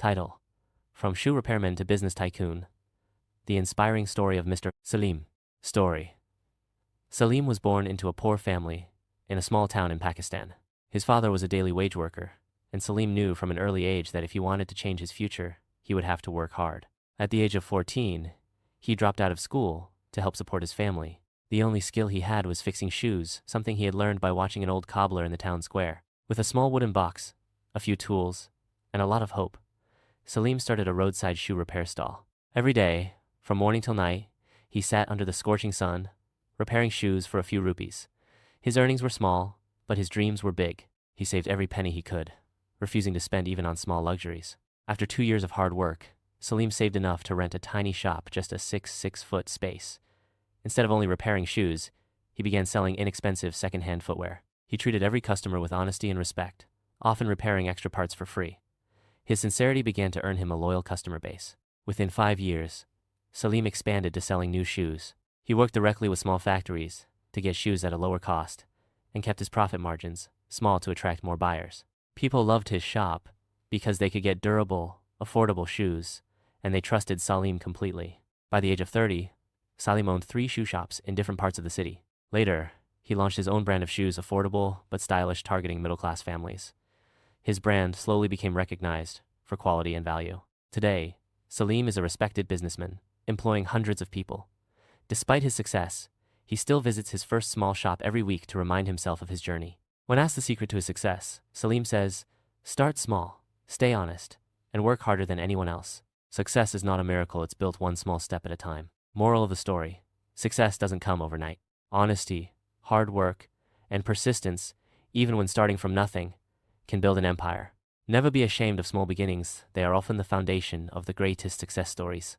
Title: From Shoe Repairman to Business Tycoon. The Inspiring Story of Mr. Salim. Story: Salim was born into a poor family in a small town in Pakistan. His father was a daily wage worker, and Salim knew from an early age that if he wanted to change his future, he would have to work hard. At the age of 14, he dropped out of school to help support his family. The only skill he had was fixing shoes, something he had learned by watching an old cobbler in the town square. With a small wooden box, a few tools, and a lot of hope, Salim started a roadside shoe repair stall. Every day, from morning till night, he sat under the scorching sun, repairing shoes for a few rupees. His earnings were small, but his dreams were big. He saved every penny he could, refusing to spend even on small luxuries. After 2 years of hard work, Salim saved enough to rent a tiny shop, just a 6-foot space. Instead of only repairing shoes, he began selling inexpensive second-hand footwear. He treated every customer with honesty and respect, often repairing extra parts for free. His sincerity began to earn him a loyal customer base. Within 5 years, Salim expanded to selling new shoes. He worked directly with small factories to get shoes at a lower cost and kept his profit margins small to attract more buyers. People loved his shop because they could get durable, affordable shoes, and they trusted Salim completely. By the age of 30, Salim owned 3 shoe shops in different parts of the city. Later, he launched his own brand of shoes, affordable but stylish, targeting middle-class families. His brand slowly became recognized for quality and value. Today, Salim is a respected businessman, employing hundreds of people. Despite his success, he still visits his first small shop every week to remind himself of his journey. When asked the secret to his success, Salim says, "Start small, stay honest, and work harder than anyone else. Success is not a miracle, it's built one small step at a time." Moral of the story: success doesn't come overnight. Honesty, hard work, and persistence, even when starting from nothing, can build an empire. Never be ashamed of small beginnings. They are often the foundation of the greatest success stories.